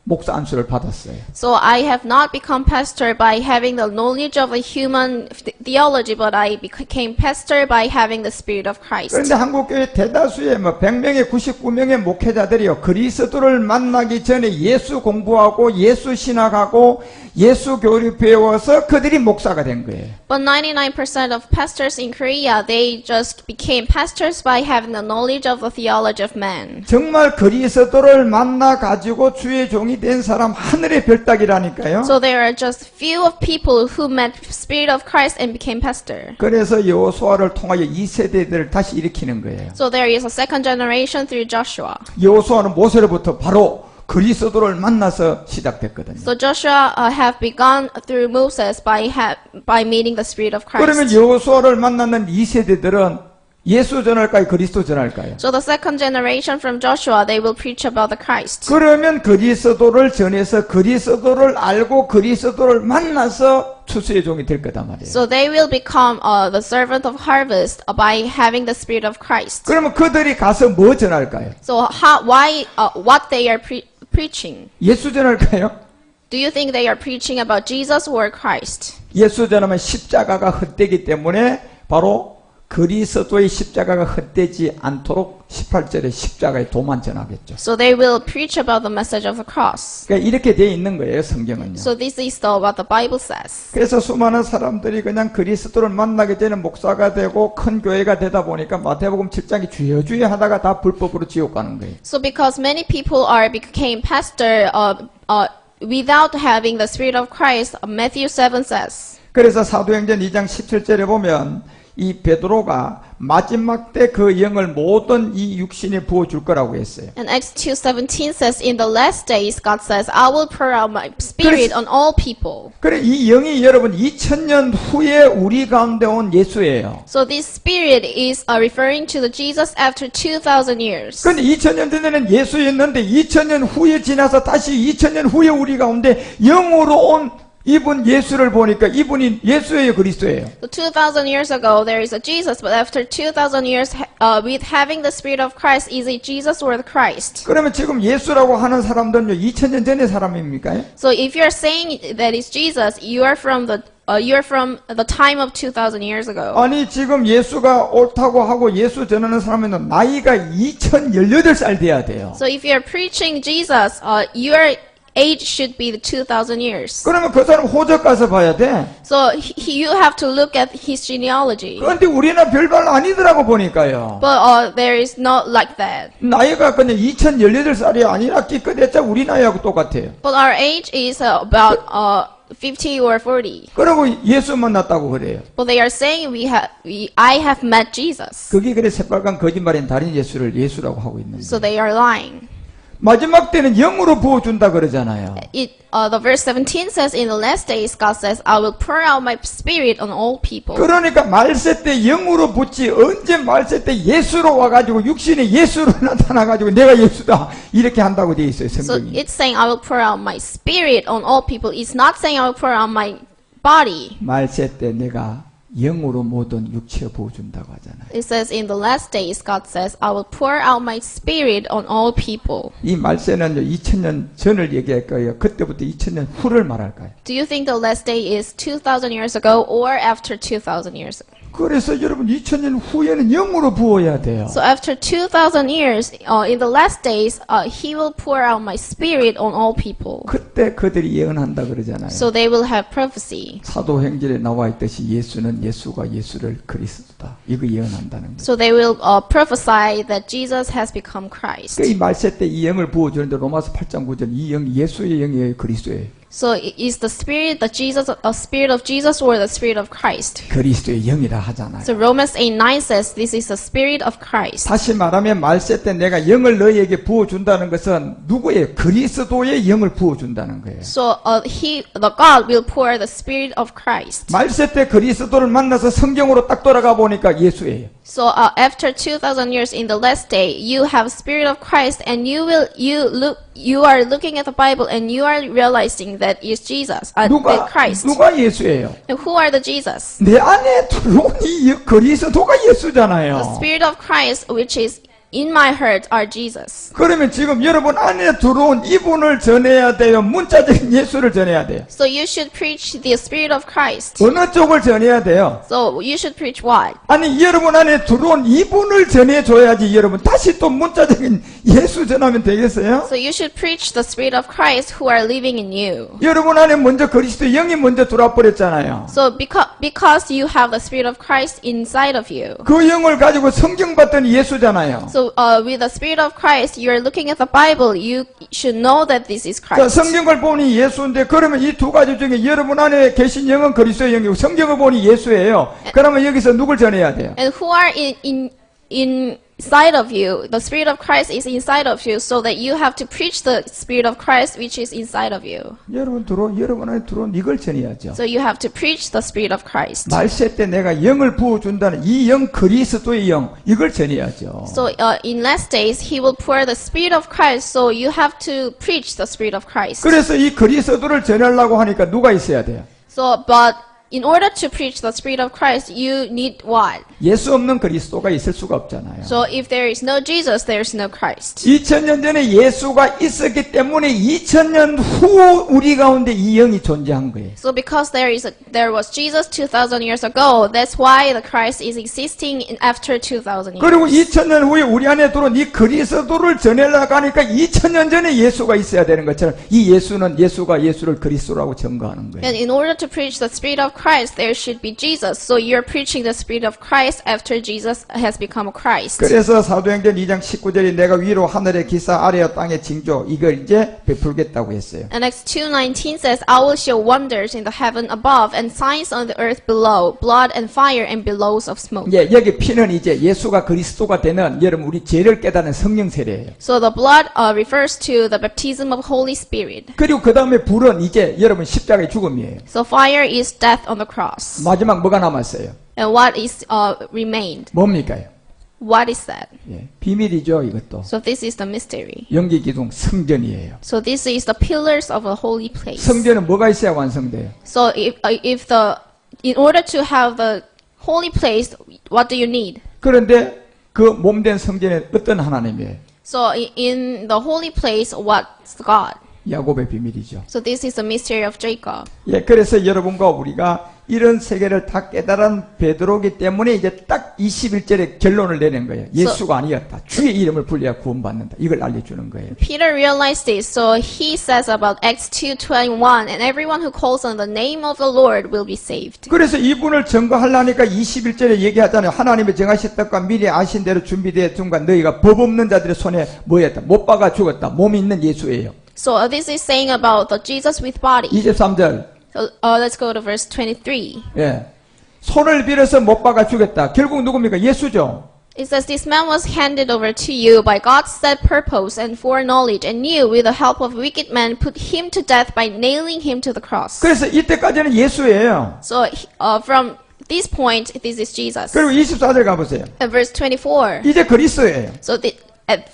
목사 안수를 받았어요. So I have not become pastor by having the knowledge of a human theology, but I became pastor by having the Spirit of Christ. 그런데 한국교회 대다수의 100명의 99명의 목회자들이요 그리스도를 만나기 전에 예수 공부하고 예수 신학하고 예수 교리 배워서 그들이 목사가 된 거예요. But 99% of pastors in Korea, they just became pastors by having the knowledge of the theology of man. 정말 그리스도를 만나 가지고 주의 종이 된 사람 하늘의 별따기라니까요. So there are just few of people who met Spirit of Christ and became pastor. 그래서 여호수아를 통하여 이 세대들을 다시 일으키는 거예요. So there is a second generation through Joshua. 여호수아는 모세로부터 바로 그리스도를 만나서 시작됐거든요. So Joshua have begun through Moses by meeting the Spirit of Christ. 그러면 여호수아를 만나는 이 세대들은 예수 전할까요? 그리스도 전할까요? So the second generation from Joshua, they will preach about the Christ. 그러면 그리스도를 전해서 그리스도를 알고 그리스도를 만나서 추수의 종이 될 거단 말이에요. So they will become the servant of harvest by having the spirit of Christ. 그러면 그들이 가서 뭐 전할까요? So what they are preaching? 예수 전할까요? Do you think they are preaching about Jesus or Christ? 예수 전하면 십자가가 헛되기 때문에 바로 그리스도의 십자가가 헛되지 않도록 18절에 십자가의 도만 전하겠죠. So they will preach about the message of the cross. 그러니까 이렇게 되어 있는 거예요, 성경은요. So this is what the Bible says. 그래서 수많은 사람들이 그냥 그리스도를 만나게 되는 목사가 되고 큰 교회가 되다 보니까 마태복음 7장이 주여주여 하다가 다 불법으로 지옥 가는 거예요. So because many people became pastor without having the spirit of Christ, Matthew 7 says. 그래서 사도행전 2장 17절에 보면 이 베드로가 마지막 때 그 영을 모든 이 육신에 부어줄 거라고 했어요. And Acts 2:17 says, in the last days, God says, I will pour out my spirit on all people. 그래 이 영이 여러분 2000년 후에 우리 가운데 온 예수예요. So this spirit is referring to the Jesus after 2,000 years. 근데 2000년 전에는 예수였는데 2000년 후에 지나서 다시 2000년 후에 우리 가운데 영으로 온 이분 예수를 보니까 이분이 예수예요, 그리스도예요. So 2,000 years ago, there is a Jesus, but after 2,000 years, with having the Spirit of Christ, is it Jesus or the Christ? 그러면 지금 예수라고 하는 사람들은요, 2000년 전의 사람입니까? So if you're saying that it's Jesus, you are from the time of 2,000 years ago. 아니 지금 예수가 옳다고 하고 예수 전하는 사람은 나이가 2018살 돼야 돼요. So if you're preaching Jesus, your age should be the 2,000 years. 그러면 그 사람 호적 가서 봐야 돼. So you have to look at his genealogy. 그런데 우리는 별발 아니더라고 보니까요. But there is not like that. 나이가 그냥 2018살이 아니라 기껏했자 우리 나이하고 똑같아요. But our age is about 50 or 40. 그리고 예수 만났다고 그래요. But they are saying I have met Jesus. 그게 그래 새빨간 거짓말인 다른 예수를 예수라고 하고 있는 So 거예요. they are lying. 마지막 때는 영으로 부어준다 그러잖아요. The verse 17 says, in the last days, God says, I will pour out my spirit on all people. 그러니까 말세 때 영으로 붙지 언제 말세 때 예수로 와가지고 육신에 예수로 나타나가지고 내가 예수다 이렇게 한다고 돼 있어요 So 성경이. it's saying, I will pour out my spirit on all people. It's not saying I will pour out my body. 말세 때 내가 영으로 모든 육체에 부어준다고 하잖아요. It says, in the last days, God says, I will pour out my spirit on all people. 이 말세는요 2000년 전을 얘기할 거예요. 그때부터 2000년 후를 말할까요? Do you think the last day is 2,000 years ago or after 2,000 years ago? 그래서 여러분 2000년 후에는 영으로 부어야 돼요. So after 2,000 years, in the last days, He will pour out my spirit on all people. 그때 그들이 예언한다 그러잖아요. So they will have prophecy. 사도행전에 나와 있듯이 예수가 예수를 그리스도다. 이거 예언한다는 거예요. So they will prophesy that Jesus has become Christ. 이 말세 때 이 영을 부어주는데 로마서 8장 9절 이 영이 예수의 영이에요, 그리스도예요. So is the spirit spirit of Jesus or the spirit of Christ? 그리스도의 영이라 하잖아요. So Romans 8:9 says this is the spirit of Christ. 다시 말하면 말세 때 내가 영을 너희에게 부어준다는 것은 누구예요? 그리스도의 영을 부어준다는 거예요. So the God will pour the spirit of Christ. 말세 때 그리스도를 만나서 성경으로 딱 돌아가 보니까 예수예요. So after 2,000 years in the last day, you have spirit of Christ, and you are looking at the Bible, and you are realizing that is Jesus, that Christ. 누가 예수예요? And who are the Jesus? 내 안에 들어온 이 그리스도가 예수잖아요. The spirit of Christ, which is in my heart, are Jesus. 그러면 지금 여러분 안에 들어온 이분을 전해야 돼요. 문자적인 예수를 전해야 돼요. So you should preach the spirit of Christ. 어느 쪽을 전해야 돼요? So you should preach what? 아니 여러분 안에 들어온 이분을 전해줘야지 여러분 다시 또 문자적인 예수 전하면 되겠어요? So you should preach the spirit of Christ who are living in you. 여러분 안에 먼저 그리스도 영이 먼저 들어와 버렸잖아요. So because you have the spirit of Christ inside of you. 그 영을 가지고 성경 봤더니 예수잖아요. So with the spirit of Christ, you are looking at the Bible. You should know that this is 자, Christ. 성경을 보니 예수인데 그러면 이 두 가지 중에 여러분 안에 계신 영은 그리스도의 영이고 성경을 보니 예수예요. 그러면 여기서 누굴 전해야 돼요? And who are in inside of you. The Spirit of Christ is inside of you, so that you have to preach the Spirit of Christ which is inside of you. 여러분 안에 들어온 이걸 전해야죠. So you have to preach the Spirit of Christ. 말세 때 내가 영을 부어준다는 이 영 그리스도의 영 이걸 전해야죠. So in last days, He will pour the Spirit of Christ, so you have to preach the Spirit of Christ. 그래서 이 그리스도를 전하려고 하니까 누가 있어야 돼요? So, but in order to preach the Spirit of Christ, you need what? 예수 없는 그리스도가 있을 수가 없잖아요. So if there is no Jesus, there is no Christ. 2000년 전에 예수가 있었기 때문에 2000년 후 우리 가운데 이 영이 존재한 거예요. So because there was Jesus 2,000 years ago, that's why the Christ is existing after 2,000 years. 그리고 2000년 후에 우리 안에 들어온 이 그리스도를 전하려고 하니까 2000년 전에 예수가 있어야 되는 것처럼 이 예수가 예수를 그리스도라고 증거하는 거예요. And in order to preach the Spirit of Christ, there should be Jesus. So you're preaching the Spirit of Christ after Jesus has become Christ. 그래서 사도행전 2장 19절에 내가 위로 하늘의 기사 아래와 땅의 징조 이걸 이제 베풀겠다고 했어요. And Acts 2:19 says, I will show wonders in the heaven above and signs on the earth below, blood and fire and billows of smoke. 예, 여기 피는 이제 예수가 그리스도가 되는 여러분 우리 죄를 깨닫는 성령 세례예요. So the blood refers to the baptism of Holy Spirit. 그리고 그 다음에 불은 이제 여러분 십자가의 죽음이에요. So fire is death on the cross. 마지막 뭐가 남았어요? And what is remained? 뭡니까? What is that? 예, 비밀이죠 이것도. So this is the mystery. 영계 기둥 성전이에요. So this is the pillars of a holy place. 성전은 뭐가 있어야 완성돼요? So in order to have the holy place, what do you need? 그런데 그 몸된 성전에 어떤 하나님이에요? So in the holy place, what's God? 야곱의 비밀이죠. So this is the mystery of Jacob. 예, 그래서 여러분과 우리가 이런 세계를 다 깨달은 베드로기 때문에 이제 딱 21절에 결론을 내는 거예요. 예수가 아니었다. 주의 이름을 불려야 구원받는다. 이걸 알려주는 거예요. Peter realized this, so he says about Acts 2:21, and everyone who calls on the name of the Lord will be saved. 그래서 이분을 증거하려니까 21절에 얘기하잖아요. 하나님의 정하신 뜻과 미리 아신 대로 준비되어 순간 너희가 법 없는 자들의 손에 뭐였다? 못 박아 죽었다. 몸이 있는 예수예요. So this is saying about the Jesus with body. 23절. So, let's go to verse 23. 예. 손을 빌어서 못 박아 죽였다. 결국 누굽니까? 예수죠. It says, this man was handed over to you by God's set purpose and foreknowledge, and you, with the help of wicked men, put him to death by nailing him to the cross. 그래서 이때까지는 예수예요. So from this point, this is Jesus. 그리고 24절 가보세요. And verse 24. 이제 그리스도예요. So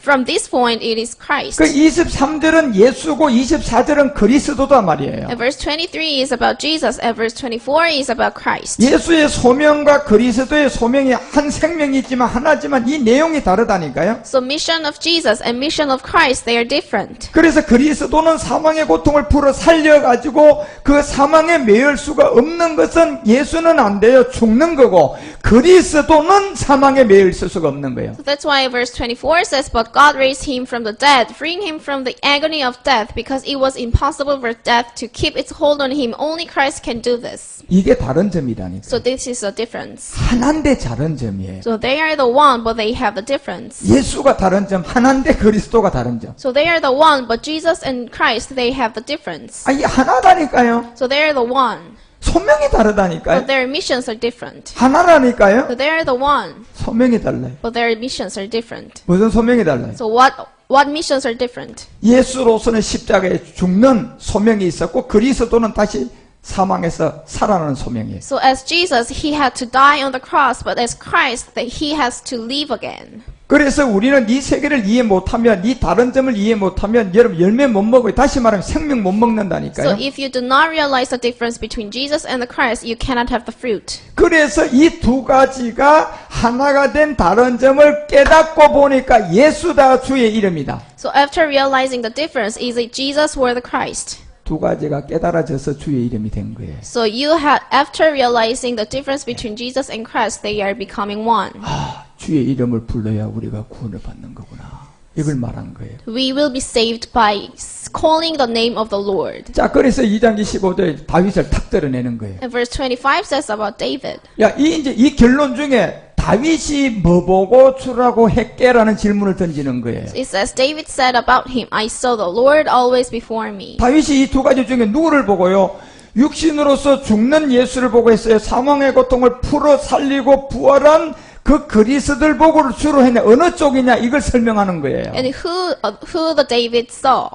from this point, it is Christ. 그 23절은 예수고 24절은 그리스도다 말이에요. And verse 23 is about Jesus, and verse 24 is about Christ. 예수의 소명과 그리스도의 소명이 한 생명이지만 하나지만 이 내용이 다르다니까요. So mission of Jesus and mission of Christ, they are different. 그래서 그리스도는 사망의 고통을 풀어 살려가지고 그 사망에 매일 수가 없는 것은 예수는 안 돼요. 죽는 거고 그리스도는 사망에 매일 수가 없는 거예요. So that's why verse 24 says, but God raised him from the dead, freeing him from the agony of death, because it was impossible for death to keep its hold on him. Only Christ can do this. 이게 다른 점이라니까. So this is a difference. 하나인데 다른 점이에요. So they are the one, but they have the difference. 예수가 다른 점, 하나인데 그리스도가 다른 점. So they are the one, but Jesus and Christ, they have the difference. 아, 이게 하나다니까요. So they are the one, 소명이 다르다니까요. but their missions are different. 하나라니까요. So they are the one, 소명이 달라요. but their missions are different. 무슨 소명이 달라요? So what missions are different? 예수로서는 십자가에 죽는 소명이 있었고 그리스도는 다시 사망에서 살아나는 소명이에요. So as Jesus, he had to die on the cross, but as Christ, that he has to live again. 그래서 우리는 이 세계를 이해 못하면 이 다른 점을 이해 못하면 여러분 열매 못 먹어요. 다시 말하면 생명 못 So 먹는다니까요. if you do not realize the difference between Jesus and the Christ, you cannot have the fruit. 그래서 이 두 가지가 하나가 된 다른 점을 깨닫고 보니까 예수다 주의 이름이다. So after realizing the difference, is it Jesus or the Christ? 두 가지가 깨달아져서 주의 이름이 된 거예요. So after realizing the difference between Jesus and Christ, they are becoming one. 아, 주의 이름을 불러야 우리가 구원을 받는 거구나. 이걸 말한 거예요. We will be saved by calling the name of the Lord. 자, 그래서 2장 25절에 다윗을 탁 드러내는 거예요. And verse 25 says about David. 야, 이 결론 중에 다윗이 뭐 보고 주라고 했게라는 질문을 던지는 거예요. It says, David said about him, I saw the Lord always before me. 다윗이 이 두 가지 중에 누구를 보고요? 육신으로서 죽는 예수를 보고 했어요. 사망의 고통을 풀어 살리고 부활한 그 그리스도를 보고 주로 했냐 어느 쪽이냐 이걸 설명하는 거예요. And who the David saw.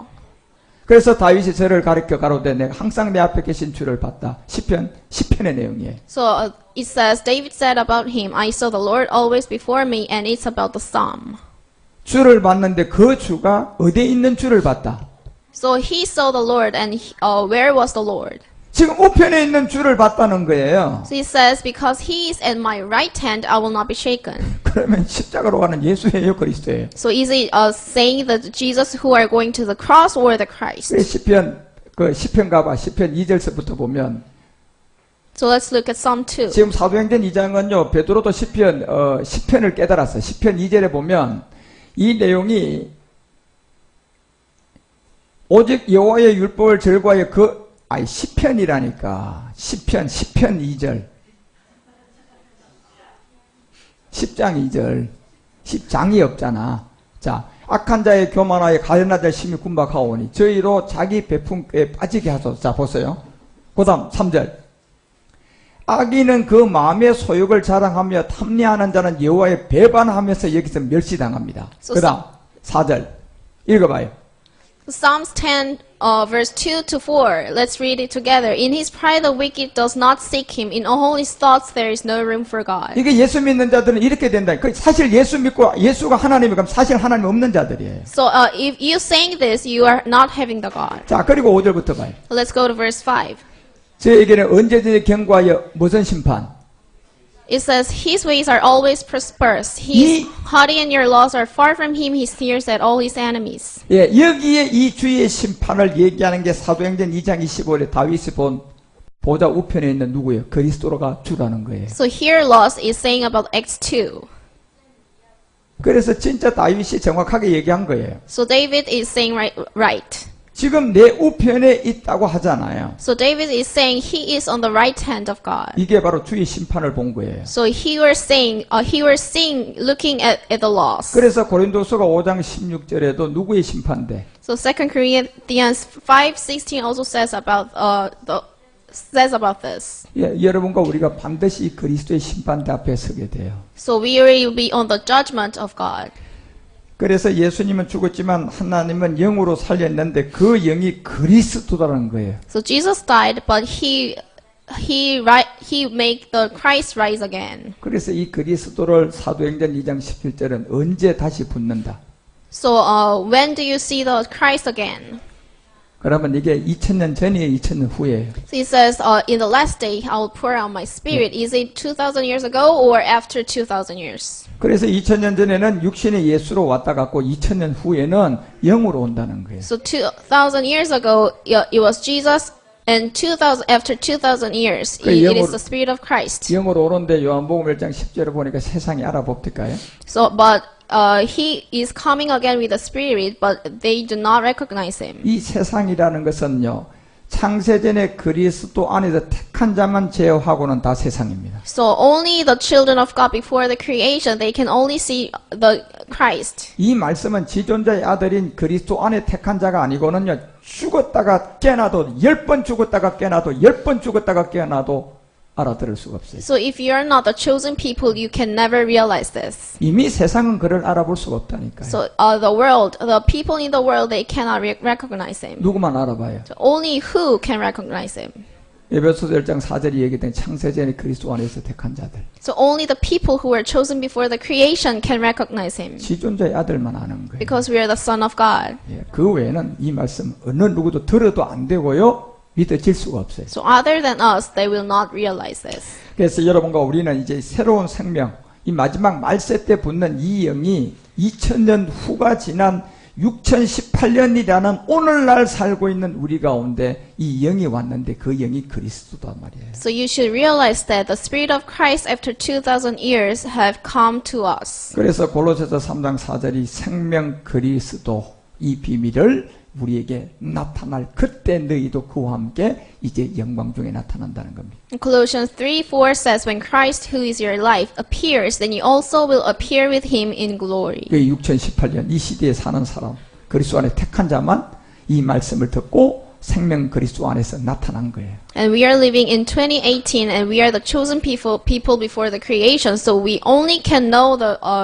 그래서 다윗이 저를 가르쳐 가로되 내가 항상 내 앞에 계신 주를 봤다. 시편의 내용이에요. So it says, David said about him, I saw the Lord always before me, and it's about the psalm. 주를 봤는데 그 주가 어디에 있는 주를 봤다. So he saw the Lord, and where was the Lord? 지금 우편에 있는 주를 봤다는 거예요. So it says, because he is at my right hand, I will not be shaken. 그러면 십자가로 가는 예수예요, 그리스도예요. So is it saying that Jesus who are going to the cross or the Christ? 시편 가봐. 시편 2절서부터 보면 So let's look at Psalm 2. 지금 사도행전 2장은요. 베드로도 시편을 깨달았어요. 시편 2절에 보면 이 내용이 오직 여호와의 율법을 절거하여 시편이라니까. 시편 2절. 10장 2절. 10장이 없잖아. 자, 악한 자의 교만하여 가련한 자의 심히 군박하오니 저희로 자기 배품에 빠지게 하소서. 자, 보세요. 그 다음 3절. 악인은 그 마음의 소욕을 자랑하며 탐내하는 자는 여호와의 배반하면서 여기서 멸시당합니다. 그 다음 4절. 읽어봐요. Psalms 10, verse 2 to 4. Let's read it together. In his pride the wicked does not seek him. In all his thoughts there is no room for God. 이게 예수 믿는 자들은 이렇게 된다. 사실 예수 믿고 예수가 하나님이 그럼 사실 하나님 없는 자들이에요. So if you saying this, you are not having the God. 자, 그리고 5절부터 봐요. Let's go to verse 5. 저에게는 언제든지 경고하여 무슨 심판? It says, his ways are always prosperous. He is haughty and your laws are far from him. He sneers at all his enemies. 예, 여기에 이 주의 심판을 얘기하는 게 사도행전 2장 25절에 다윗이 본 보좌 우편에 있는 누구예요? 그리스도가 주라는 거예요. So here laws is saying about Acts 2. 그래서 진짜 다윗이 정확하게 얘기한 거예요. So David is saying right. 지금 내 우편에 있다고 하잖아요. So David is saying he is on the right hand of God. 이게 바로 주의 심판을 본 거예요. So he was seeing, looking at the laws. 그래서 고린도서가 5장 16절에도 누구의 심판대? So 2 Corinthians 5:16 also says about this. 예, 여러분과 우리가 반드시 그리스도의 심판대 앞에 서게 돼요. So we will be on the judgment of God. 그래서 예수님은 죽었지만 하나님은 영으로 살렸는데 그 영이 그리스도라는 거예요. So Jesus died, but he made the Christ rise again. 그래서 이 그리스도를 사도행전 2장 17절은 언제 다시 붙는다. So when do you see the Christ again? 그러면 이게 2000년 전이에요, 2000년 후예요. So he says, in the last day I will pour out my spirit. Is it 2,000 years ago or after 2,000 years? 그래서 2000년 전에는 육신의 예수로 왔다 갔고 2000년 후에는 영으로 온다는 거예요. So 2,000 years ago it was Jesus, and after 2,000 years it is the Spirit of Christ. 영으로 오는데 요한복음 1장 10절을 보니까 세상이 알아봅니까요? So but he is coming again with the Spirit, but they do not recognize him. 이 세상이라는 것은요. 창세전에 그리스도 안에서 택한 자만 제어하고는 다 세상입니다. So only the children of God before the creation, they can only see the Christ. 이 말씀은 지존자의 아들인 그리스도 안에 택한 자가 아니고는요. 죽었다가 깨어나도 10번 죽었다가 깨어나도 10번 죽었다가 깨어나도 알아들을 수가 없어요. So if you are not the chosen people, you can never realize this. 이미 세상은 그를 알아볼 수가 없다니까요. So the people in the world, they cannot recognize him. 누구만 알아봐요. So only who can recognize him. 에베소서 1장 4절이 얘기된 창세전에 그리스도 안에서 택한 자들. So only the people who were chosen before the creation can recognize him. 지존자의 아들만 아는 거예요. Because we are the son of God. 예, 그 외에는 이 말씀 어느 누구도 들어도 안 되고요. 믿어질 수가 없어요. So other than us, they will not realize this. 그래서 여러분과 우리는 이제 새로운 생명, 이 마지막 말세 때 붙는 이 영이 2000년 후가 지난 6018년이라는 오늘날 살고 있는 우리 가운데 이 영이 왔는데 그 영이 그리스도단 말이에요. So you should realize that the Spirit of Christ after 2,000 years have come to us. 그래서 골로새서 3장 4절이 생명 그리스도 이 비밀을 우리에게 나타날 그때 너희도 그와 함께 이제 영광 중에 나타난다는 겁니다. Colossians 3:4 says, when Christ, who is your life, appears, then you also will appear with him in glory. 2018년 이 시대에 사는 사람, 그리스도 안에 택한 자만 이 말씀을 듣고 생명 그리스도 안에서 나타난 거예요. And we are living in 2018, and we are the chosen people before the creation. So we only can know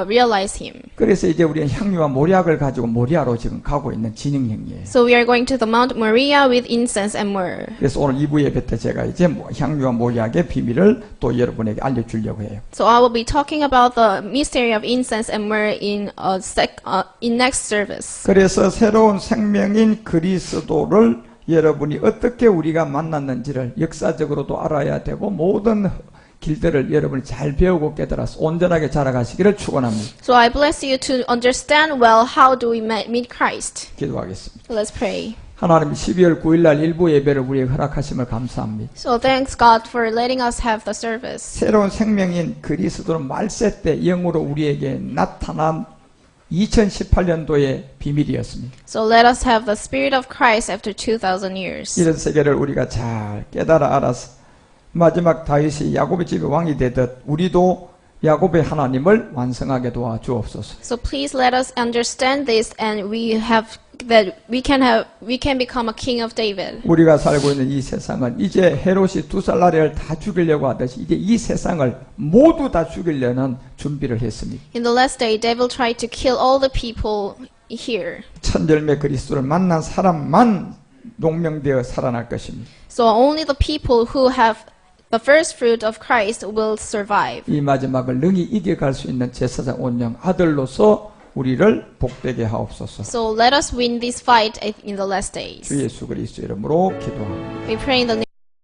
realize Him. 그래서 이제 우리는 향유와 모략을 가지고 모리아로 지금 가고 있는 진행형이에요. So we are going to the Mount Moriah with incense and myrrh. 그래서 오늘 2부 예배 때 제가 이제 향유와 모략의 비밀을 또 여러분에게 알려주려고 해요. So I will be talking about the mystery of incense and myrrh in next service. 그래서 새로운 생명인 그리스도를 여러분이 어떻게 우리가 만났는지를 역사적으로도 알아야 되고 모든 길들을 여러분이 잘 배우고 깨달아서 온전하게 자라가시기를 축원합니다. So I bless you to understand well how do we meet Christ. 기도하겠습니다. Let's pray. 하나님 12월 9일 날 일부 예배를 우리에게 허락하심을 감사합니다. So thanks God for letting us have the service. 새로운 생명인 그리스도는 말세 때 영으로 우리에게 나타난 2018년도의 비밀이었습니다. So let us have the Spirit of Christ after 2,000 years. 이런 세계를 우리가 잘 깨달아 알아서 마지막 다윗이 야곱의 집의 왕이 되듯 우리도 야곱의 하나님을 완성하게 도와주옵소서. So please let us understand this, and we can become a king of David. 우리가 살고 있는 이 세상은 이제 헤롯이 두 살나리를 다 죽이려고 하듯이 이제 이 세상을 모두 다 죽이려는 준비를 했습니다. In the last day, devil tried to kill all the people here. 천절매 그리스도를 만난 사람만 농명되어 살아날 것입니다. So only the people who have the first fruit of Christ will survive. 이 마지막을 능히 이겨갈 수 있는 제사장 온영 아들로서 우리를 복되게 하옵소서. So let us win this fight in the last days. 주 예수 그리스도 이름으로 기도합니다. We pray in the name